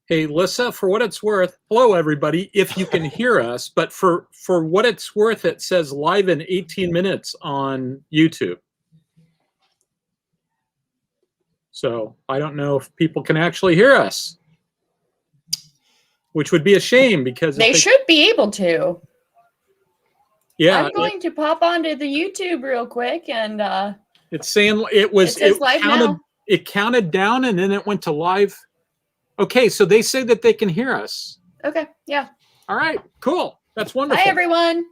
Hey, Lissa, for what it's worth, hello, everybody, if you can hear us, but for what it's worth, it says live in 18 minutes on YouTube. So I don't know if people can actually hear us, which would be a shame because they should be able to. Yeah. I'm going to pop onto the YouTube real quick and it's saying it says live now. It counted down and then it went to live. Okay, so they say that they can hear us. Okay, yeah. All right, cool. That's wonderful. Bye, everyone.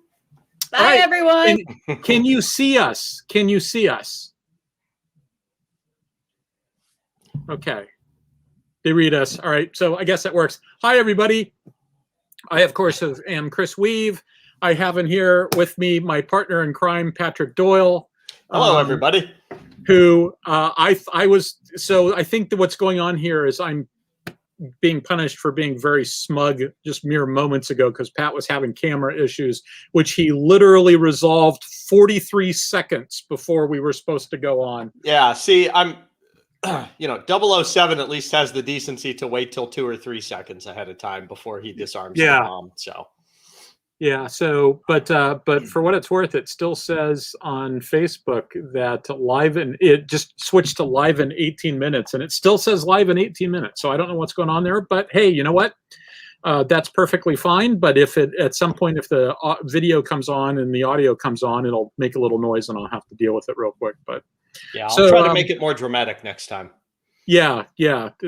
Bye, right. everyone. Can you see us? Can you see us? Okay. They read us. All right, so I guess that works. Hi, everybody. I, of course, am Chris Weave. I have in here with me my partner in crime, Patrick Doyle. Hello, everybody. Who I think that what's going on here is I'm being punished for being very smug just mere moments ago because Pat was having camera issues, which he literally resolved 43 seconds before we were supposed to go on. Yeah, see, I'm, 007 at least has the decency to wait till 2 or 3 seconds ahead of time before he disarms the bomb. So. Yeah. So, but for what it's worth, it still says on Facebook that it just switched to live in 18 minutes, and it still says live in 18 minutes. So I don't know what's going on there, but hey, you know what? That's perfectly fine. But if at some point, if the video comes on and the audio comes on, it'll make a little noise, and I'll have to deal with it real quick. But yeah, I'll try to make it more dramatic next time. Yeah.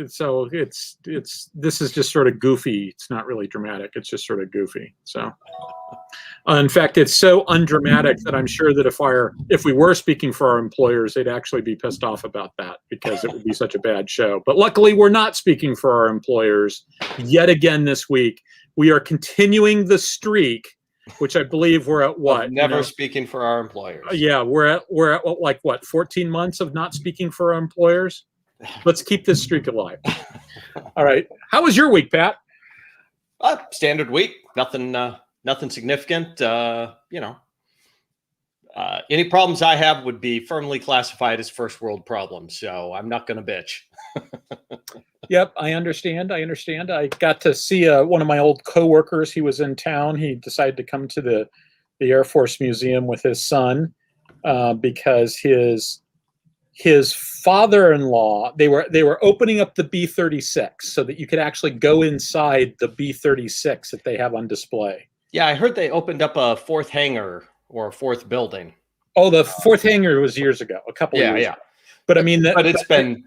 So this is just sort of goofy. It's not really dramatic. It's just sort of goofy. So, in fact, it's so undramatic that I'm sure that if we were speaking for our employers, they'd actually be pissed off about that because it would be such a bad show. But luckily, we're not speaking for our employers yet again this week. We are continuing the streak, which I believe we're at what? Never speaking for our employers. Yeah, we're at like what, 14 months of not speaking for our employers. Let's keep this streak alive. All right. How was your week, Pat? Standard week. Nothing significant. Any problems I have would be firmly classified as first world problems. So I'm not going to bitch. Yep, I understand. I got to see one of my old coworkers. He was in town. He decided to come to the Air Force Museum with his son because his father-in-law, they were opening up the B-36 so that you could actually go inside the B-36 that they have on display. Yeah, I heard they opened up a fourth hangar or a fourth building. Oh, the fourth hangar was years ago, a couple of years ago. But I mean, but it's been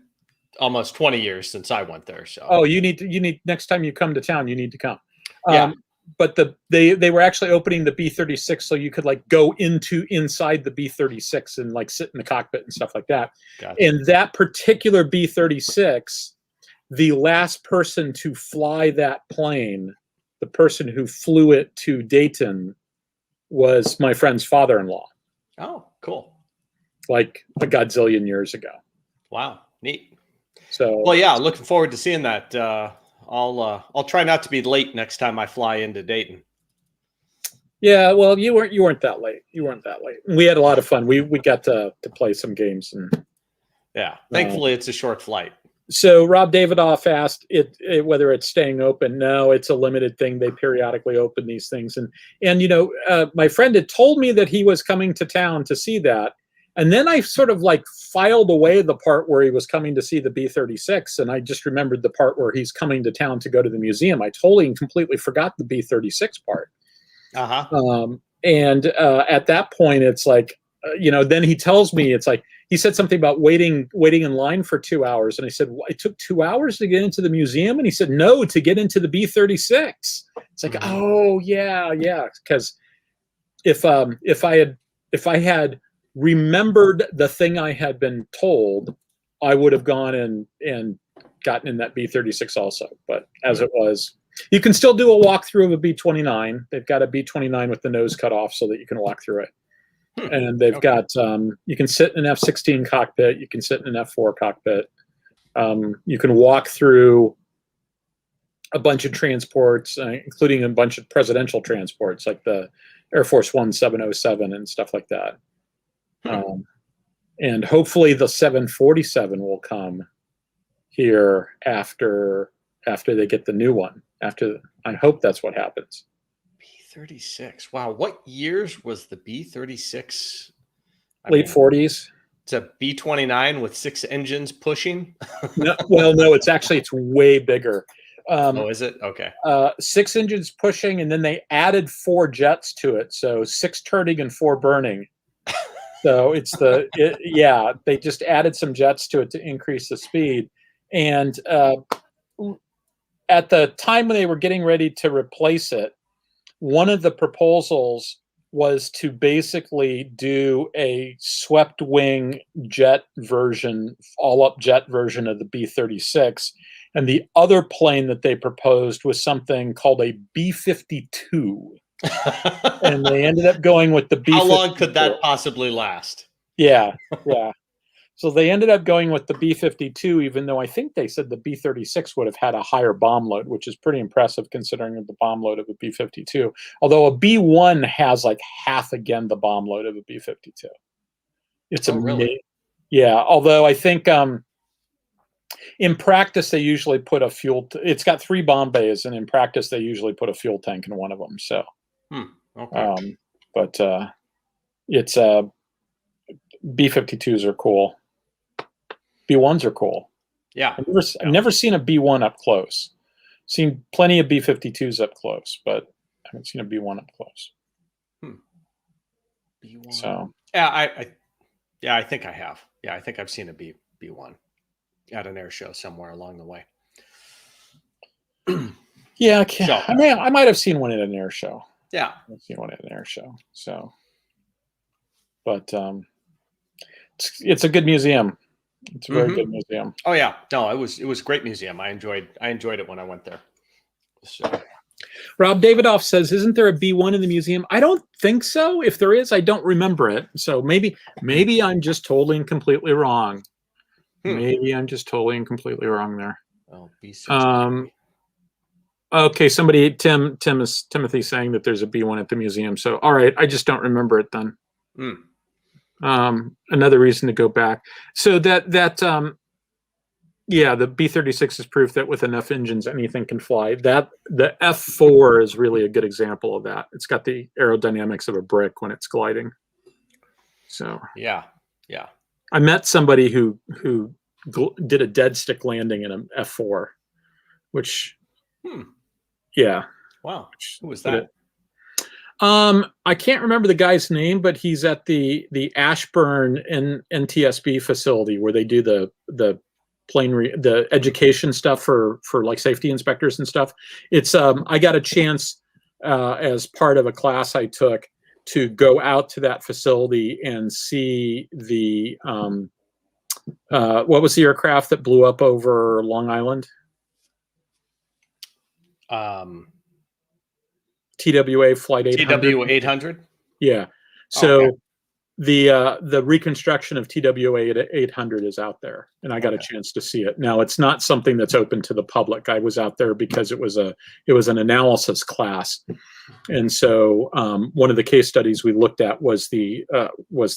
almost 20 years since I went there. So you need next time you come to town, you need to come. Yeah. But they were actually opening the B-36 so you could like go inside the B-36 and like sit in the cockpit and stuff like that. Gotcha. And that particular B-36, the last person to fly that plane, the person who flew it to Dayton, was my friend's father-in-law. Oh, cool. Like a godzillion years ago. Wow, neat. So well, yeah, looking forward to seeing that. I'll try not to be late next time I fly into Dayton. Yeah, well, you weren't that late. We had a lot of fun. We got to play some games and yeah, thankfully it's a short flight. So Rob Davidoff asked whether it's staying open. No, it's a limited thing. They periodically open these things, and my friend had told me that he was coming to town to see that. And then I sort of like filed away the part where he was coming to see the B-36, and I just remembered the part where he's coming to town to go to the museum. I totally and completely forgot the B-36 part. And at that point, it's like, then he tells me, it's like, he said something about waiting in line for 2 hours. And I said, well, it took 2 hours to get into the museum? And he said, no, to get into the B-36. It's like, oh, yeah. Because if I had remembered the thing I had been told, I would have gone and gotten in that B-36 also. But as it was, you can still do a walkthrough of a B-29. They've got a B-29 with the nose cut off so that you can walk through it. And they've got, you can sit in an F-16 cockpit. You can sit in an F-4 cockpit. You can walk through a bunch of transports, including a bunch of presidential transports, like the Air Force One 707 and stuff like that. And hopefully the 747 will come here after after they get the new one. I hope that's what happens. B-36. Wow, what years was the B-36? Late 40s. It's a B-29 with 6 engines pushing. No, it's way bigger. Is it? Okay. 6 engines pushing, and then they added 4 jets to it, so 6 turning and 4 burning. So they just added some jets to it to increase the speed. And at the time when they were getting ready to replace it, one of the proposals was to basically do a swept wing jet version, all up jet version of the B-36. And the other plane that they proposed was something called a B-52. And they ended up going with the B-52. How long could that possibly last? Yeah. So they ended up going with the B-52, even though I think they said the B-36 would have had a higher bomb load, which is pretty impressive considering the bomb load of a B-52. Although a B-1 has like half again the bomb load of a B-52. It's really? Yeah. Although I think in practice they usually put a fuel. It's got 3 bomb bays, and in practice they usually put a fuel tank in one of them. So, okay. But it's B-52s are cool. B-1s are cool. Yeah. I've never seen a B-1 up close. Seen plenty of B-52s up close, but I haven't seen a B-1 up close. B-1. So yeah, I think I have. Yeah, I think I've seen a B-1 at an air show somewhere along the way. Yeah, I might have seen one at an air show. Yeah, I've seen one at an air show. So, but it's a good museum. It's a very good museum. Oh yeah, no, it was a great museum. I enjoyed it when I went there. So. Rob Davidoff says, "Isn't there a B-1 in the museum?" I don't think so. If there is, I don't remember it. So maybe I'm just totally and completely wrong. Maybe I'm just totally and completely wrong there. Oh, B-6. Okay, Timothy saying that there's a B-1 at the museum. So all right, I just don't remember it then. Another reason to go back. So the B-36 is proof that with enough engines, anything can fly. The F4 is really a good example of that. It's got the aerodynamics of a brick when it's gliding. So yeah. I met somebody who did a dead stick landing in an F4, which, yeah. Wow. Who was that? I can't remember the guy's name, but he's at the Ashburn NTSB facility where they do the the education stuff for like safety inspectors and stuff. It's I got a chance as part of a class I took to go out to that facility and see the what was the aircraft that blew up over Long Island? TWA Flight 800. TW 800. Yeah. So the reconstruction of TWA 800 is out there, and I got a chance to see it. Now it's not something that's open to the public. I was out there because it was an analysis class, and so one of the case studies we looked at was the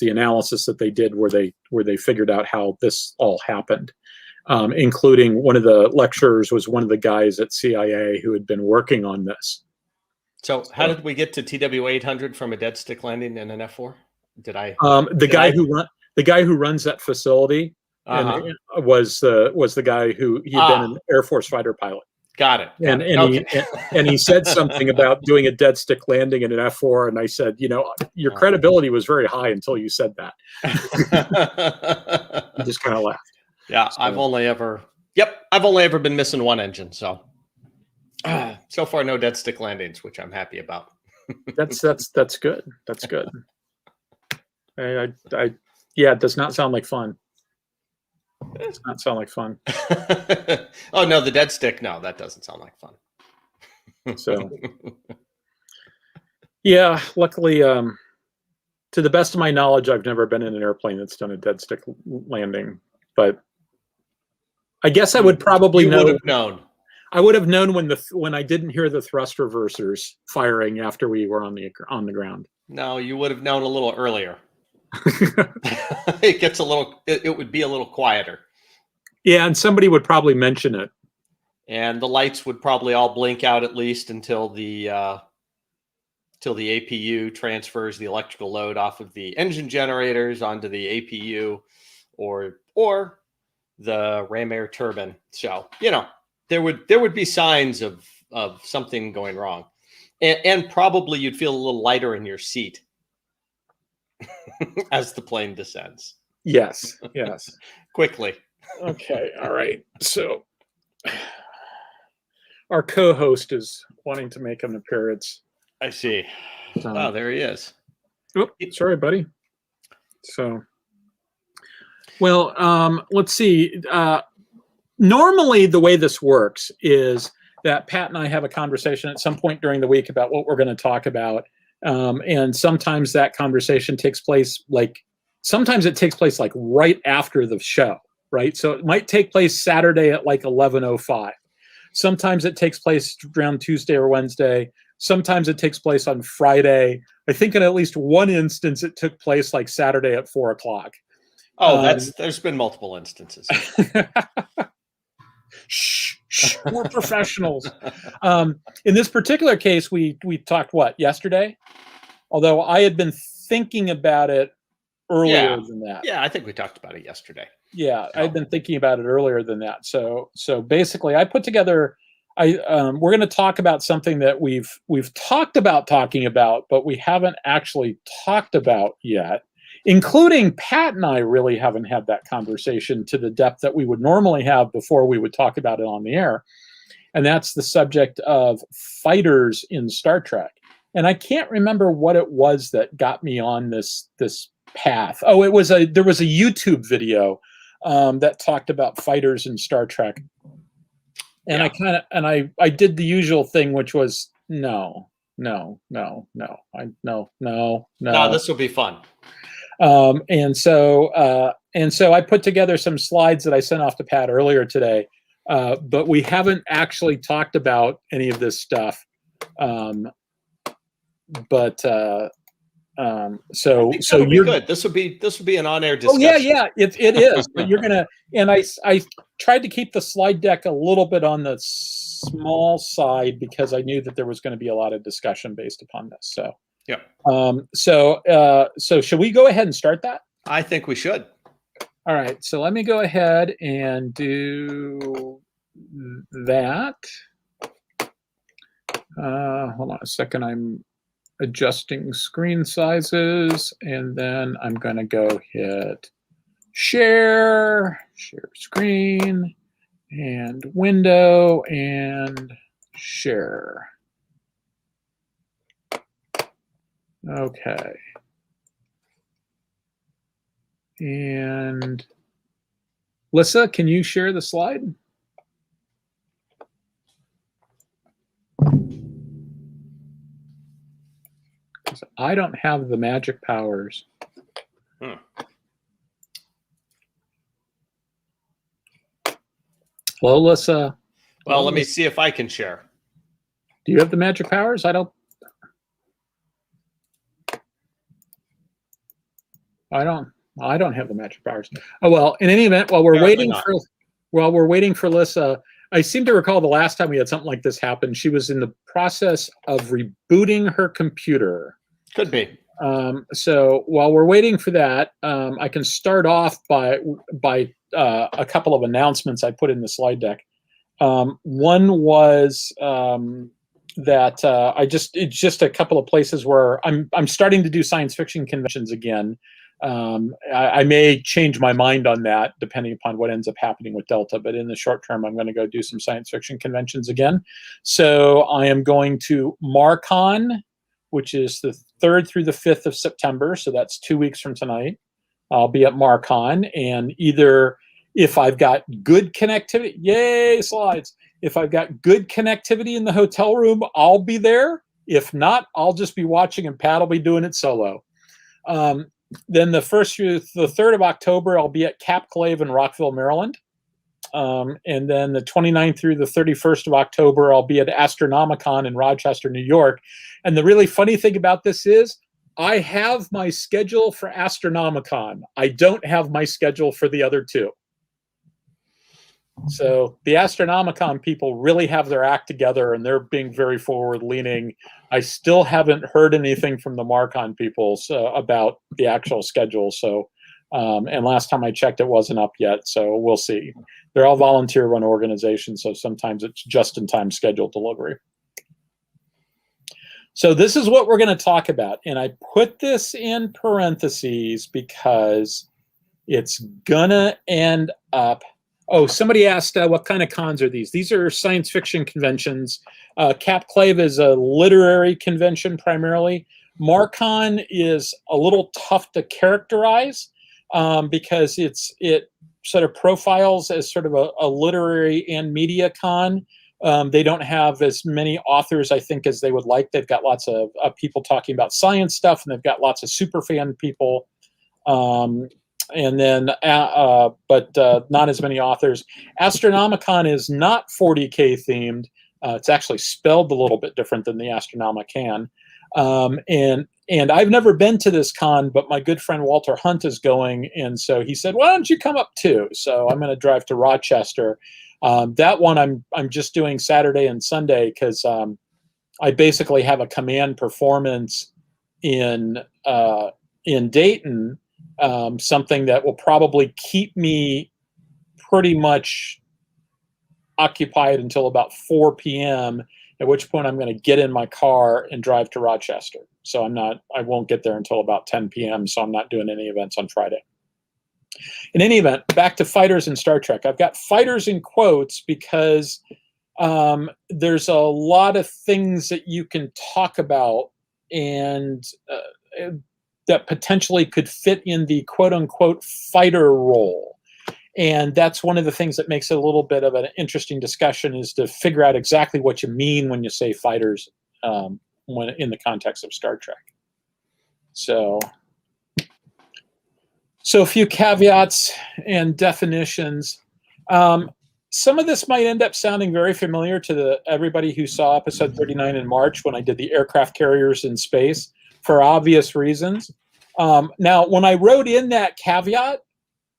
analysis that they did where they figured out how this all happened. Including one of the lecturers was one of the guys at CIA who had been working on this. So how did we get to TW 800 from a dead stick landing in an F4? The guy who runs that facility and was the guy who he'd been an Air Force fighter pilot. Got it. And he said something about doing a dead stick landing in an F4, and I said, your credibility was very high until you said that. He just kind of laughed. Yeah, so. I've only ever been missing one engine, so far no dead stick landings, which I'm happy about. That's good. That's good. It does not sound like fun. It does not sound like fun. Oh no, the dead stick. No, that doesn't sound like fun. So, yeah, luckily, to the best of my knowledge, I've never been in an airplane that's done a dead stick landing. But I guess I would probably know. You would have known. I would have known when I didn't hear the thrust reversers firing after we were on the ground. No, you would have known a little earlier. It would be a little quieter. Yeah, and somebody would probably mention it. and the lights would probably all blink out at least until the APU transfers the electrical load off of the engine generators onto the APU or the ram air turbine. So, there would be signs of something going wrong. And probably you'd feel a little lighter in your seat as the plane descends. Yes. Quickly. Okay. All right. So our co-host is wanting to make an appearance. I see. Oh, there he is. Oh, sorry, buddy. So, well, let's see. Normally, the way this works is that Pat and I have a conversation at some point during the week about what we're going to talk about. And sometimes that conversation takes place sometimes it takes place right after the show, right? So it might take place Saturday at 11:05. Sometimes it takes place around Tuesday or Wednesday. Sometimes it takes place on Friday. I think in at least one instance, it took place Saturday at 4:00. Oh, there's been multiple instances. Shh, we're professionals. In this particular case, we talked yesterday? Although I had been thinking about it earlier than that. Yeah, I think we talked about it yesterday. Yeah, so. I'd been thinking about it earlier than that. So basically, I put together. We're going to talk about something that we've talked about talking about, but we haven't actually talked about yet. Including Pat and I really haven't had that conversation to the depth that we would normally have before we would talk about it on the air. And that's the subject of fighters in Star Trek. And I can't remember what it was that got me on this path. Oh, there was a YouTube video that talked about fighters in Star Trek. And I did the usual thing, which was no. No, this will be fun. And so I put together some slides that I sent off to Pat earlier today, but we haven't actually talked about any of this stuff. So you're good. This would be an on-air discussion. Oh yeah, it is. But you're gonna, and I tried to keep the slide deck a little bit on the small side because I knew that there was going to be a lot of discussion based upon this. So. Yeah. So should we go ahead and start that? I think we should. All right. So let me go ahead and do that. Hold on a second. I'm adjusting screen sizes, and then I'm going to go hit share screen, and window, and share. Okay. And Lissa, can you share the slide? Because I don't have the magic powers. Hello, Lissa. Well, let me see if I can share. Do you have the magic powers? I don't have the magic powers. Oh well. In any event, while we're waiting for Lissa, I seem to recall the last time we had something like this happen, she was in the process of rebooting her computer. Could be. So while we're waiting for that, I can start off by a couple of announcements I put in the slide deck. One was that it's just a couple of places where I'm starting to do science fiction conventions again. I may change my mind on that depending upon what ends up happening with Delta, but in the short term, I'm going to go do some science fiction conventions again. So I am going to Marcon, which is the 3rd through the 5th of September. So that's 2 weeks from tonight. I'll be at Marcon, and either if I've got good connectivity, yay, slides. If I've got good connectivity in the hotel room, I'll be there. If not, I'll just be watching, and Pat will be doing it solo. Then the 1st through the 3rd of October, I'll be at Capclave in Rockville, Maryland. And then the 29th through the 31st of October, I'll be at Astronomicon in Rochester, New York. And the really funny thing about this is I have my schedule for Astronomicon. I don't have my schedule for the other two. So the Astronomicon people really have their act together, and they're being very forward-leaning. I still haven't heard anything from the Marcon people about the actual schedule. So, and last time I checked, it wasn't up yet. So we'll see. They're all volunteer-run organizations, so sometimes it's just-in-time scheduled delivery. So this is what we're going to talk about, and I put this in parentheses because it's gonna end up. Oh, somebody asked what kind of cons are these? These are science fiction conventions. Capclave is a literary convention primarily. Marcon is a little tough to characterize because it sort of profiles as sort of a literary and media con. They don't have as many authors, I think, as they would like. They've got lots of people talking about science stuff, and they've got lots of superfan people. And then, but not as many authors. Astronomicon is not 40K themed. It's actually spelled a little bit different than the Astronomicon. And I've never been to this con, but my good friend Walter Hunt is going, and so he said, "Why don't you come up too?" So I'm going to drive to Rochester. That one I'm just doing Saturday and Sunday because I basically have a command performance in Dayton. Something that will probably keep me pretty much occupied until about 4 p.m., at which point I'm going to get in my car and drive to Rochester. So I won't get there until about 10 p.m., so I'm not doing any events on Friday. In any event, back to fighters in Star Trek. I've got fighters in quotes because there's a lot of things that you can talk about and that potentially could fit in the quote-unquote fighter role. And that's one of the things that makes it a little bit of an interesting discussion, is to figure out exactly what you mean when you say fighters when in the context of Star Trek. So a few caveats and definitions. Some of this might end up sounding very familiar to everybody who saw episode 39 in March when I did the aircraft carriers in space, for obvious reasons. Now, when I wrote in that caveat,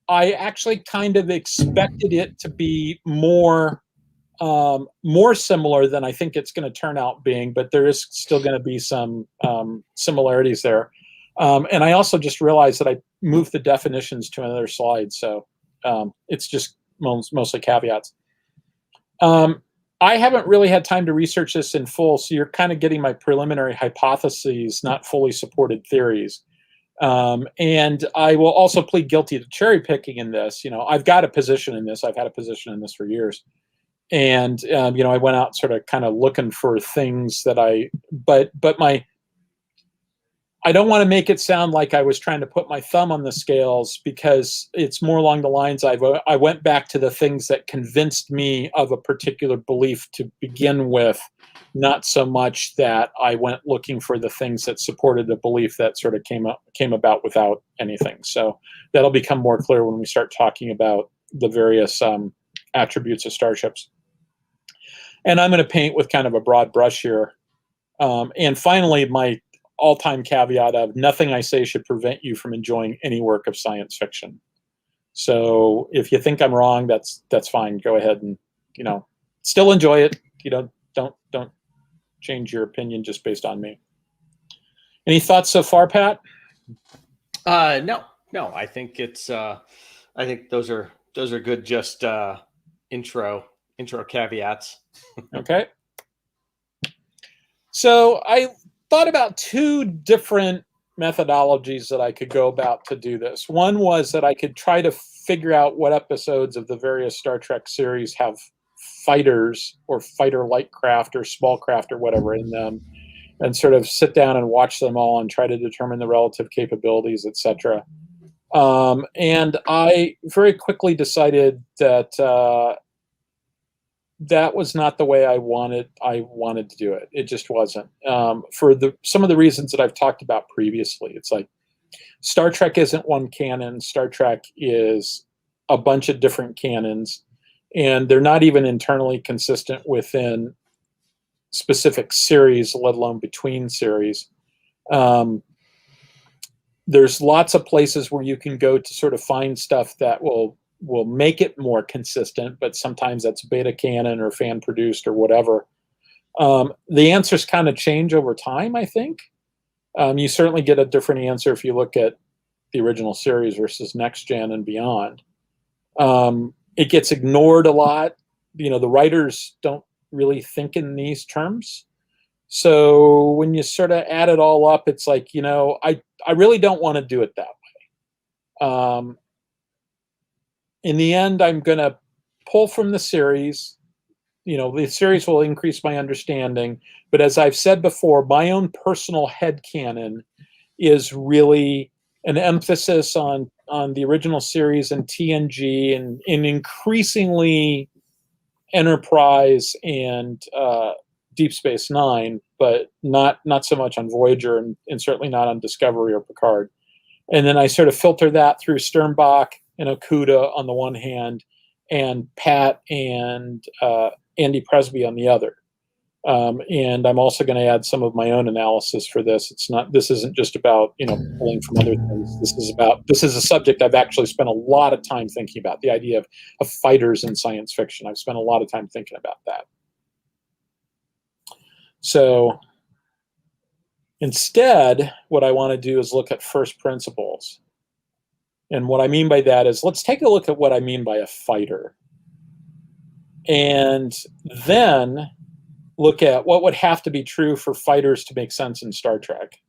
I actually kind of expected it to be more similar than I think it's going to turn out being, but there is still going to be some similarities there. And I also just realized that I moved the definitions to another slide, so it's just mostly caveats. I haven't really had time to research this in full, so you're kind of getting my preliminary hypotheses, not fully supported theories. And I will also plead guilty to cherry picking in this. You know, I've got a position in this. I've had a position in this for years. And, you know, I went out sort of kind of looking for things that I don't want to make it sound like I was trying to put my thumb on the scales, because it's more along the lines I went back to the things that convinced me of a particular belief to begin with, not so much that I went looking for the things that supported the belief that sort of came about without anything. So that'll become more clear when we start talking about the various attributes of starships. And I'm going to paint with kind of a broad brush here. And finally, my all-time caveat of nothing I say should prevent you from enjoying any work of science fiction. So if you think I'm wrong, that's fine. Go ahead and, you know, still enjoy it. You know, don't change your opinion just based on me. Any thoughts so far, Pat? No. I think it's. I think those are good. Just intro caveats. Okay. So I thought about two different methodologies that I could go about to do this. One was that I could try to figure out what episodes of the various Star Trek series have fighters or fighter-like craft or small craft or whatever in them, and sort of sit down and watch them all and try to determine the relative capabilities, etc. And I very quickly decided that that was not the way I wanted to do it. It just wasn't. For some of the reasons that I've talked about previously. It's like Star Trek isn't one canon. Star Trek is a bunch of different canons, and they're not even internally consistent within specific series, let alone between series. There's lots of places where you can go to sort of find stuff that will will make it more consistent, but sometimes that's beta canon or fan produced or whatever. The answers kind of change over time, I think. You certainly get a different answer if you look at the original series versus next gen and beyond. It gets ignored a lot. The writers don't really think in these terms. So when you sort of add it all up, it's like, I really don't want to do it that way. In the end, I'm going to pull from the series. The series will increase my understanding. But as I've said before, my own personal headcanon is really an emphasis on the original series and TNG and increasingly Enterprise and Deep Space Nine, but not so much on Voyager and certainly not on Discovery or Picard. And then I sort of filter that through Sternbach and Okuda on the one hand, and Pat and Andy Presby on the other. And I'm also going to add some of my own analysis for this. This isn't just about, pulling from other things. This is a subject I've actually spent a lot of time thinking about, the idea of fighters in science fiction. I've spent a lot of time thinking about that. So instead, what I want to do is look at first principles. And what I mean by that is, let's take a look at what I mean by a fighter. And then look at what would have to be true for fighters to make sense in Star Trek.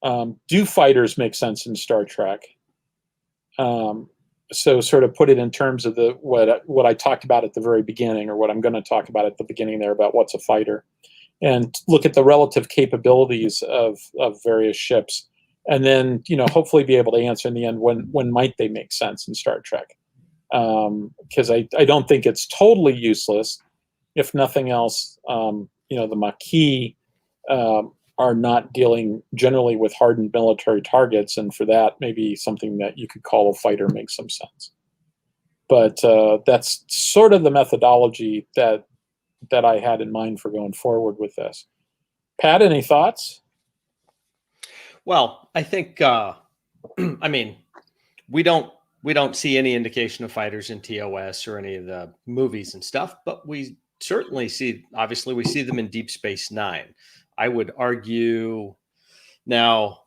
Do fighters make sense in Star Trek? So sort of put it in terms of what I talked about at the very beginning, or what I'm going to talk about at the beginning there about what's a fighter, and look at the relative capabilities of various ships, and then hopefully be able to answer in the end when might they make sense in Star Trek, because I don't think it's totally useless. If nothing else, the Maquis are not dealing generally with hardened military targets, and for that, maybe something that you could call a fighter makes some sense. But that's sort of the methodology that I had in mind for going forward with this. Pat, any thoughts? Well, I think, we don't see any indication of fighters in TOS or any of the movies and stuff, but we certainly see them in Deep Space Nine. I would argue now,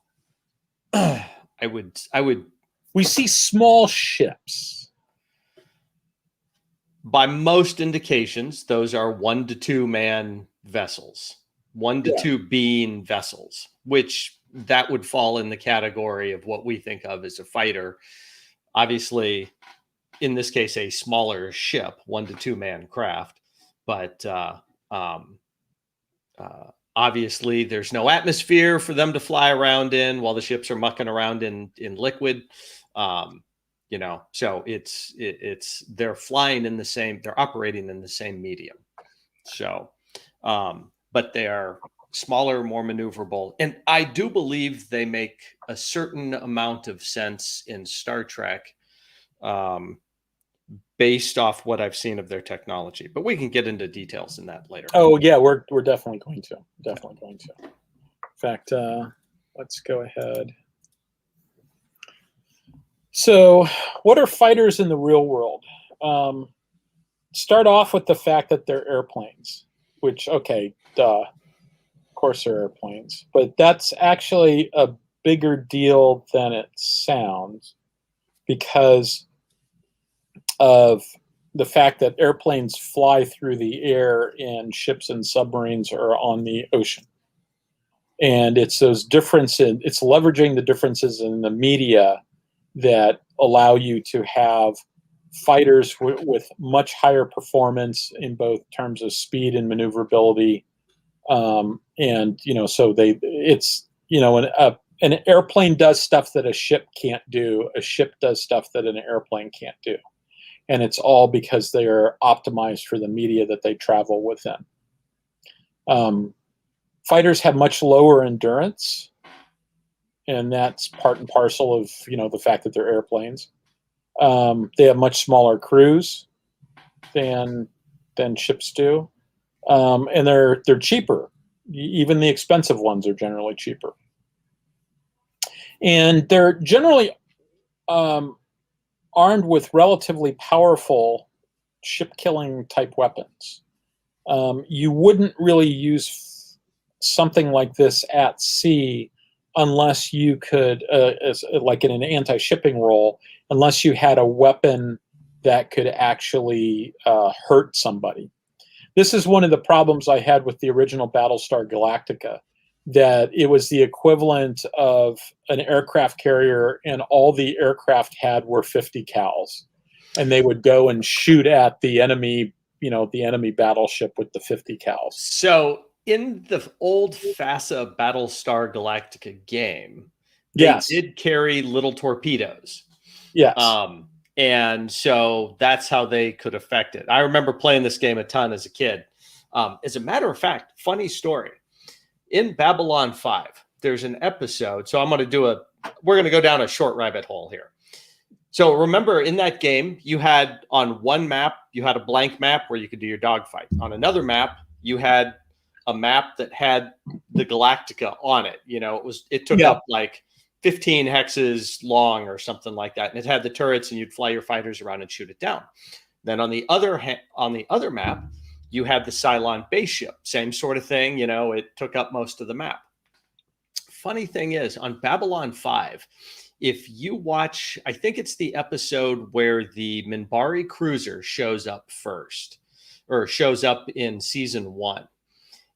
we see small ships. By most indications, those are 1 to 2 man vessels, 1 to 2 being vessels, which that would fall in the category of what we think of as a fighter. Obviously, in this case, a smaller ship, 1 to 2 man craft, but obviously there's no atmosphere for them to fly around in while the ships are mucking around in liquid. So they're flying in the same, they're operating in the same medium. So, but they are smaller, more maneuverable. And I do believe they make a certain amount of sense in Star Trek, based off what I've seen of their technology. But we can get into details in that later. Oh yeah, we're definitely going to. In fact, let's go ahead. So, what are fighters in the real world? Start off with the fact that they're airplanes, which, okay, duh. Of course they're airplanes. But that's actually a bigger deal than it sounds, because of the fact that airplanes fly through the air and ships and submarines are on the ocean. And it's those differences, it's leveraging the differences in the media that allow you to have fighters with much higher performance in both terms of speed and maneuverability. And, so an airplane does stuff that a ship can't do. A ship does stuff that an airplane can't do. And it's all because they are optimized for the media that they travel within. Fighters have much lower endurance, and that's part and parcel of the fact that they're airplanes. They have much smaller crews than ships do, and they're cheaper. Even the expensive ones are generally cheaper, and they're generally armed with relatively powerful ship-killing type weapons. You wouldn't really use something like this at sea unless you could, like in an anti-shipping role, unless you had a weapon that could actually hurt somebody. This is one of the problems I had with the original Battlestar Galactica, that it was the equivalent of an aircraft carrier, and all the aircraft had were 50 cals, and they would go and shoot at the enemy, the enemy battleship with the 50 cals. So in the old FASA Battlestar Galactica game, they Yes. did carry little torpedoes. Yes. And so that's how they could affect it. I remember playing this game a ton as a kid. As a matter of fact, funny story. In Babylon 5, there's an episode. So we're going to go down a short rabbit hole here. So remember, in that game, you had on one map, you had a blank map where you could do your dogfight. On another map, you had a map that had the Galactica on it. It took up like 15 hexes long or something like that. And it had the turrets, and you'd fly your fighters around and shoot it down. Then on the other map, you had the Cylon base ship. Same sort of thing. It took up most of the map. Funny thing is, on Babylon 5, if you watch, I think it's the episode where the Minbari cruiser shows up first, or shows up in season 1.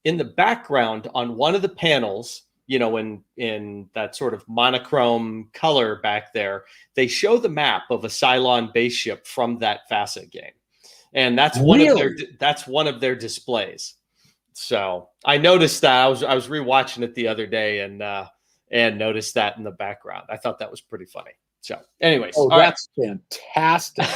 In the background on one of the panels, in that sort of monochrome color back there, they show the map of a Cylon base ship from that FASA game. And that's one of their displays. So I noticed that. I was rewatching it the other day and noticed that in the background. I thought that was pretty funny. So anyways. Oh, that's fantastic.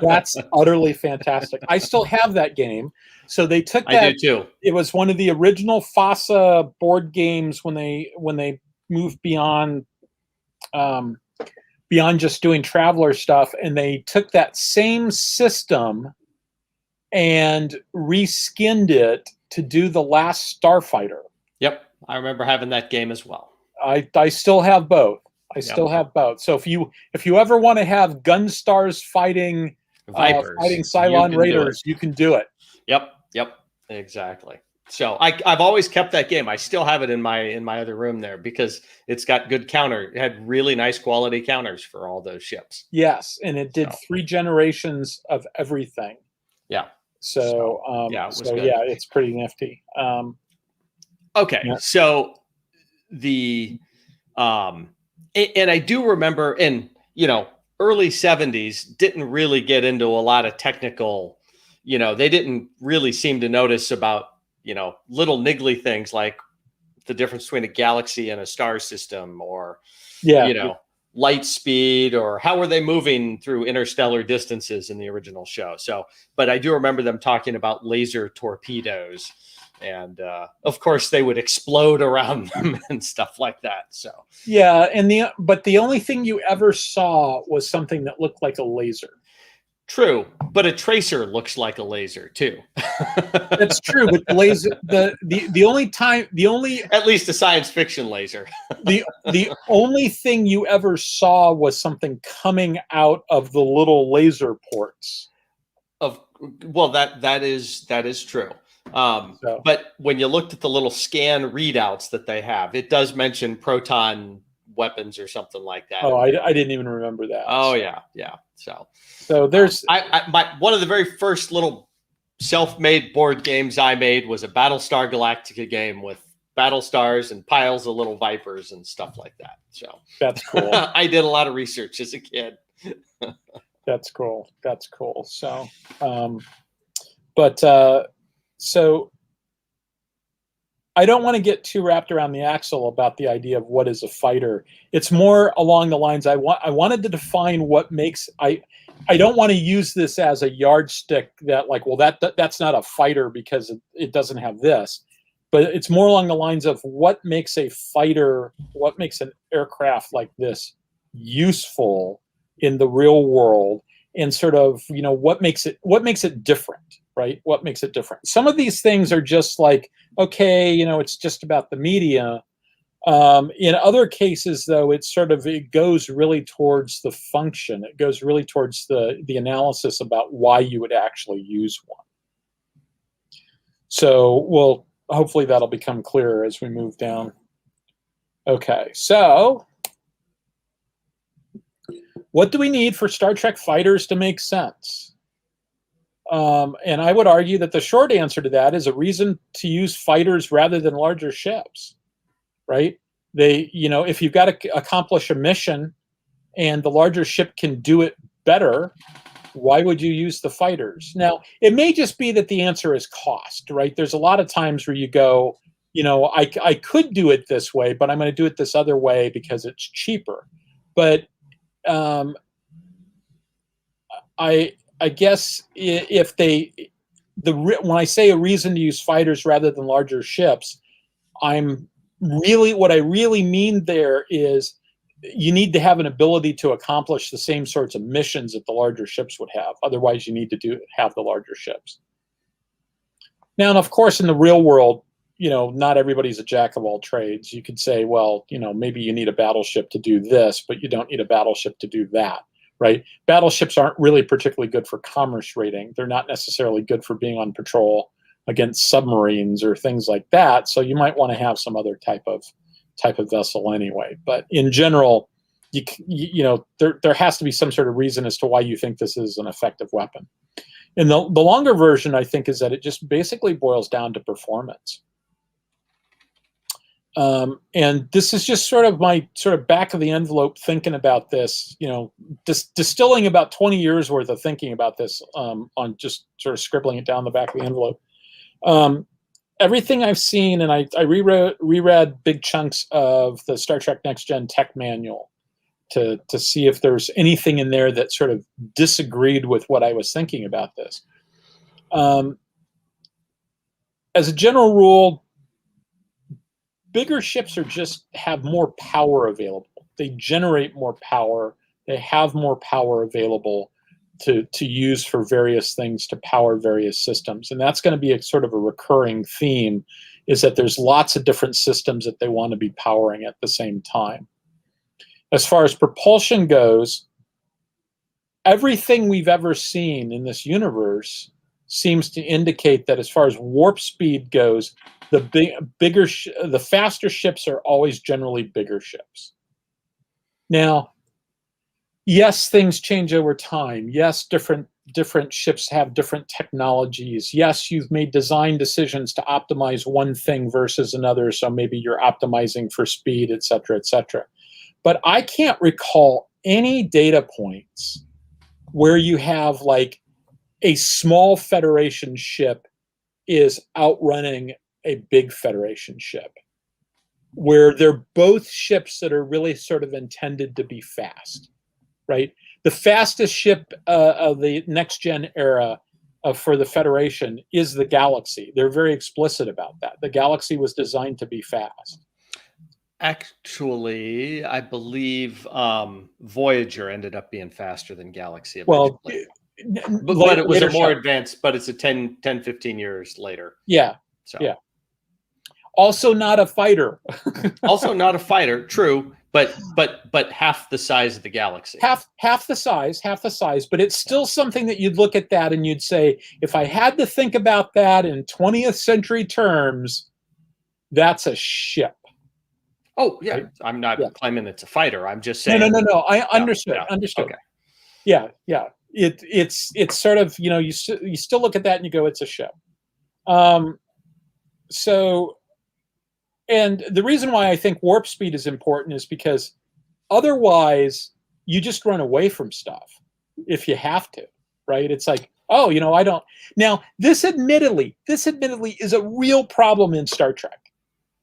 That's utterly fantastic. I still have that game. So they took that. I do too. It was one of the original FASA board games when they moved beyond just doing Traveler stuff, and they took that same system and reskinned it to do the last Starfighter. Yep, I remember having that game as well. I still have both. Still have both. So if you ever want to have Gunstars fighting Cylon Raiders, you can do it. Yep, exactly. So I've always kept that game. I still have it in my other room there because it's got good counter. It had really nice quality counters for all those ships. Yes, and it did 3 generations of everything. Yeah. So it's pretty nifty. Okay, yeah. So the and I do remember early 70s didn't really get into a lot of technical, they didn't really seem to notice about, little niggly things like the difference between a galaxy and a star system, or, light speed, or how were they moving through interstellar distances in the original show. So, but I do remember them talking about laser torpedoes, and of course they would explode around them and stuff like that. So yeah, but the only thing you ever saw was something that looked like a laser. True, but a tracer looks like a laser too. That's true, but the laser, the only at least a science fiction laser. the only thing you ever saw was something coming out of the little laser ports. That is true. But when you looked at the little scan readouts that they have, it does mention proton weapons or something like that. Oh, I didn't even remember that. Oh, yeah. So there's one of the very first little self-made board games I made was a Battlestar Galactica game with Battlestars and piles of little Vipers and stuff like that. So that's cool. I did a lot of research as a kid. That's cool. So, so I don't want to get too wrapped around the axle about the idea of what is a fighter. It's more along the lines I wanted to define what makes I don't want to use this as a yardstick that that's not a fighter because it doesn't have this. But it's more along the lines of what makes a fighter, what makes an aircraft like this useful in the real world, and sort of, what makes it different, right? What makes it different? Some of these things are just like, okay, it's just about the media. In other cases, though, it goes really towards the function. It goes really towards the analysis about why you would actually use one. So hopefully that'll become clearer as we move down. Okay, so what do we need for Star Trek fighters to make sense? And I would argue that the short answer to that is a reason to use fighters rather than larger ships, right? If you've got to accomplish a mission and the larger ship can do it better, why would you use the fighters? Now, it may just be that the answer is cost, right? There's a lot of times where you go, I could do it this way, but I'm going to do it this other way because it's cheaper. But I guess when I say a reason to use fighters rather than larger ships, what I really mean there is you need to have an ability to accomplish the same sorts of missions that the larger ships would have. Otherwise, you need to have the larger ships. Now, and of course, in the real world, not everybody's a jack of all trades. You could say, well, maybe you need a battleship to do this, but you don't need a battleship to do that, right? Battleships aren't really particularly good for commerce rating. They're not necessarily good for being on patrol against submarines or things like that. So you might want to have some other type of vessel anyway. But in general, there has to be some sort of reason as to why you think this is an effective weapon. And the longer version, I think, is that it just basically boils down to performance. And this is just sort of my back of the envelope thinking about this, distilling about 20 years worth of thinking about this on just sort of scribbling it down the back of the envelope. Everything I've seen, and I reread big chunks of the Star Trek Next Gen tech manual to see if there's anything in there that sort of disagreed with what I was thinking about this. As a general rule, bigger ships have more power available. They generate more power. They have more power available to use for various things to power various systems. And that's going to be a sort of a recurring theme, is that there's lots of different systems that they want to be powering at the same time. As far as propulsion goes, everything we've ever seen in this universe seems to indicate that as far as warp speed goes, the faster ships are always generally bigger ships. Now, yes, things change over time. Yes, different ships have different technologies. Yes, you've made design decisions to optimize one thing versus another, so maybe you're optimizing for speed, et cetera, et cetera. But I can't recall any data points where you have like a small Federation ship is outrunning a big Federation ship, where they're both ships that are really sort of intended to be fast, right? The fastest ship of the Next Gen era for the Federation is the Galaxy. They're very explicit about that. The Galaxy was designed to be fast. Actually, I believe Voyager ended up being faster than Galaxy eventually. But it was a more advanced, but it's a 10, 15 years later. Yeah. So. Yeah. Also not a fighter. Also not a fighter, true, but half the size of the Galaxy. Half the size, but it's still something that you'd look at that and you'd say, if I had to think about that in 20th century terms, that's a ship. Oh, yeah. Right? I'm not claiming it's a fighter. I'm just saying. No. I understood. Understood. Okay. Yeah. It's sort of, you still look at that and you go, it's a ship. So, and the reason why I think warp speed is important is because otherwise you just run away from stuff if you have to, right? It's like, oh, I don't. Now, this admittedly is a real problem in Star Trek.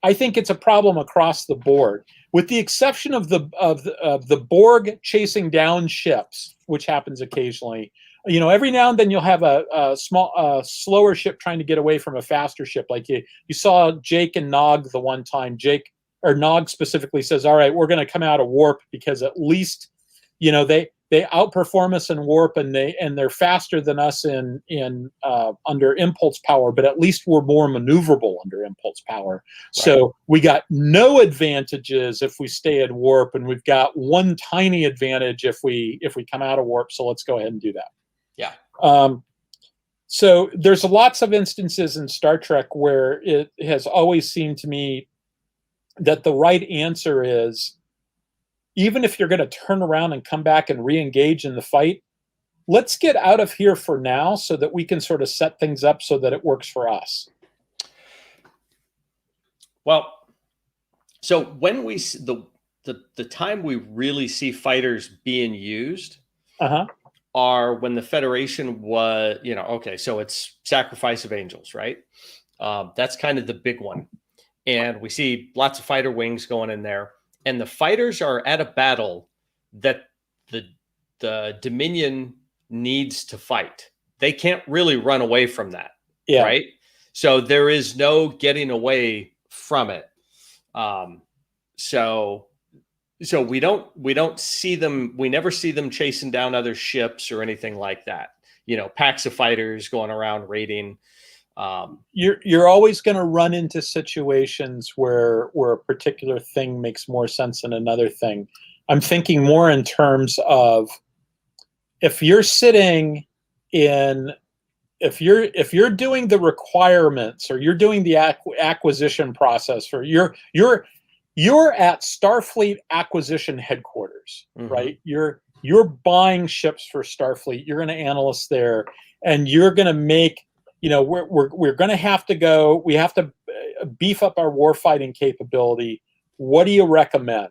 I think it's a problem across the board, with the exception of the Borg chasing down ships, which happens occasionally. Every now and then you'll have a slower ship trying to get away from a faster ship. Like you saw Jake and Nog the one time. Nog specifically says, "All right, we're going to come out of warp because at least, they outperform us in warp, and they're faster than us in under impulse power, but at least we're more maneuverable under impulse power. Right. So we got no advantages if we stay in warp, and we've got one tiny advantage if we come out of warp. So let's go ahead and do that. Yeah. So there's lots of instances in Star Trek where it has always seemed to me that the right answer is, even if you're going to turn around and come back and re-engage in the fight, let's get out of here for now so that we can sort of set things up so that it works for us. Well, so when we the time we really see fighters being used are when the Federation was, okay, so it's Sacrifice of Angels, right? That's kind of the big one. And we see lots of fighter wings going in there. And the fighters are at a battle that the Dominion needs to fight. They can't really run away from that, right? So there is no getting away from it. So we don't see them. We never see them chasing down other ships or anything like that. Packs of fighters going around raiding. You're always going to run into situations where a particular thing makes more sense than another thing. I'm thinking more in terms of if you're sitting in, if you're doing the requirements, or you're doing the acquisition process, or you're at Starfleet acquisition headquarters, right? You're buying ships for Starfleet. You're an analyst there, and you're going to make. We're going to have to go. We have to beef up our warfighting capability. What do you recommend?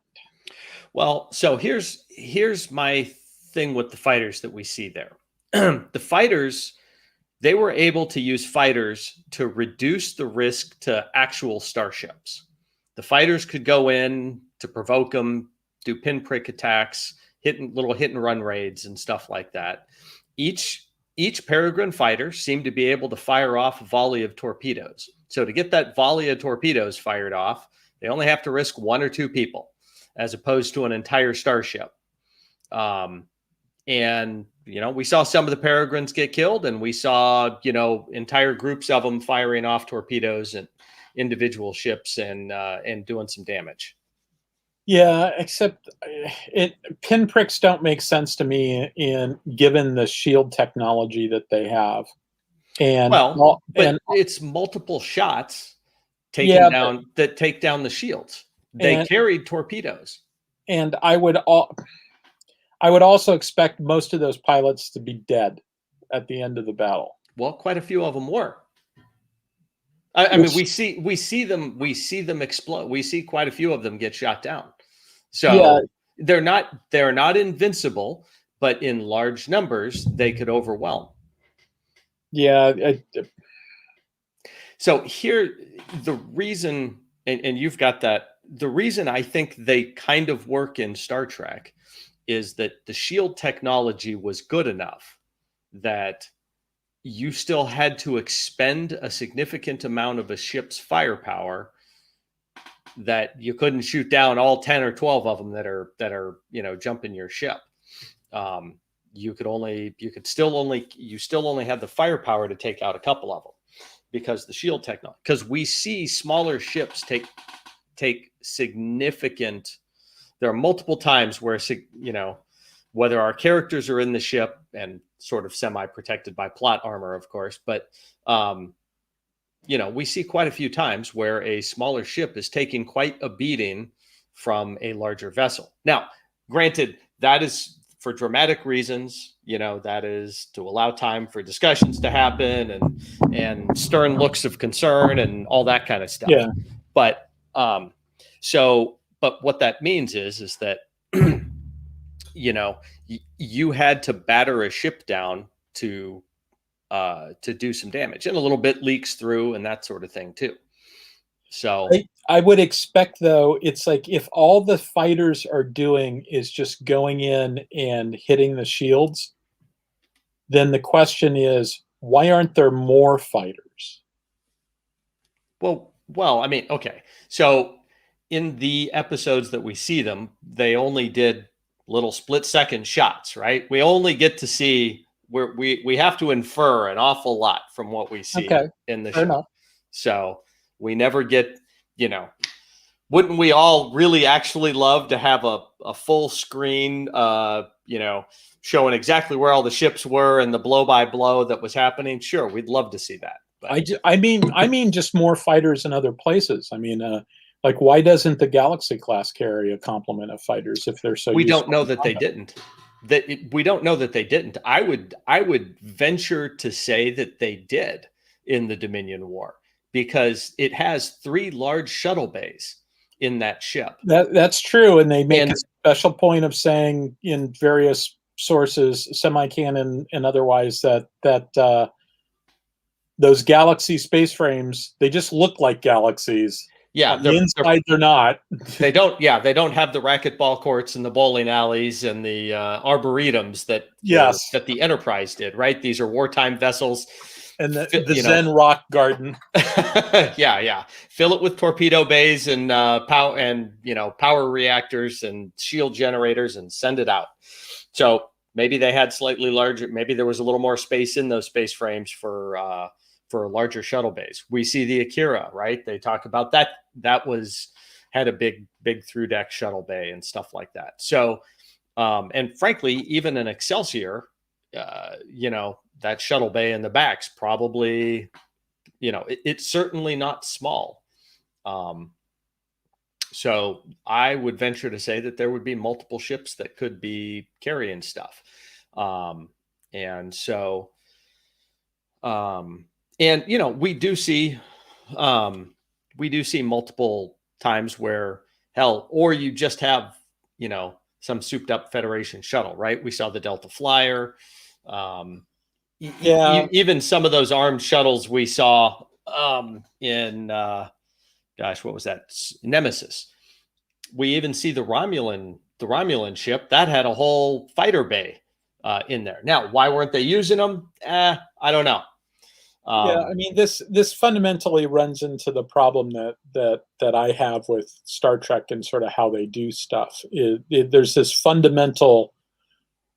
Well, so here's my thing with the fighters that we see there. The fighters, they were able to use fighters to reduce the risk to actual starships. The fighters could go in to provoke them, do pinprick attacks, little hit and run raids and stuff like that. Each Peregrine fighter seemed to be able to fire off a volley of torpedoes. So to get that volley of torpedoes fired off, they only have to risk one or two people, as opposed to an entire starship. And we saw some of the Peregrines get killed, and we saw entire groups of them firing off torpedoes at individual ships and doing some damage. Yeah, except pinpricks don't make sense to me given the shield technology that they have. And it's multiple shots take down the shields. They carried torpedoes. And I would also expect most of those pilots to be dead at the end of the battle. Well, quite a few of them were. I mean, we see them explode. We see quite a few of them get shot down. So they're not invincible, but in large numbers they could overwhelm. Yeah. So here, the reason, and you've got that. The reason I think they kind of work in Star Trek is that the shield technology was good enough that you still had to expend a significant amount of a ship's firepower, that you couldn't shoot down all 10 or 12 of them that are jumping your ship. You still only have the firepower to take out a couple of them because the shield technology. Because we see smaller ships take significant. There are multiple times where whether our characters are in the ship and sort of semi-protected by plot armor, of course, but we see quite a few times where a smaller ship is taking quite a beating from a larger vessel. Now, granted, that is for dramatic reasons. That is to allow time for discussions to happen and stern looks of concern and all that kind of stuff. Yeah. But but what that means is that you had to batter a ship down to do some damage, and a little bit leaks through and that sort of thing too. So I would expect, though, it's like if all the fighters are doing is just going in and hitting the shields, then the question is, why aren't there more fighters? Well, I mean, okay. So in the episodes that we see them, they only did little split-second shots, right? We only get to see where we have to infer an awful lot from what we see in the fair show. enough. So we never get, wouldn't we all really actually love to have a full screen, showing exactly where all the ships were and the blow by blow that was happening? Sure, we'd love to see that. But I mean, just more fighters in other places. I mean, like, why doesn't the Galaxy class carry a complement of fighters if they're so? We don't know that they didn't. We don't know that they didn't. I would venture to say that they did in the Dominion War, because it has 3 large shuttle bays in that ship. That's true, and they make a special point of saying in various sources, semi-canon and otherwise, that those Galaxy space frames, they just look like galaxies. Yeah, on the inside they're not. They don't. Yeah, they don't have the racquetball courts and the bowling alleys and the arboretums that the Enterprise did. Right, these are wartime vessels. And the Zen rock garden. yeah. Fill it with torpedo bays and power reactors and shield generators and send it out. So maybe they had slightly larger. Maybe there was a little more space in those space frames for larger shuttle bays. We see the Akira, right? They talk about that. That had a big through deck shuttle bay and stuff like that. So, and frankly, even an Excelsior, that shuttle bay in the back's probably, it's certainly not small. So I would venture to say that there would be multiple ships that could be carrying stuff. And so, we do see multiple times where or you just have, some souped up Federation shuttle, right? We saw the Delta Flyer. Even some of those armed shuttles we saw in what was that? Nemesis. We even see the Romulan ship that had a whole fighter bay in there. Now, why weren't they using them? I don't know. I mean, this fundamentally runs into the problem that I have with Star Trek and sort of how they do stuff. There's this fundamental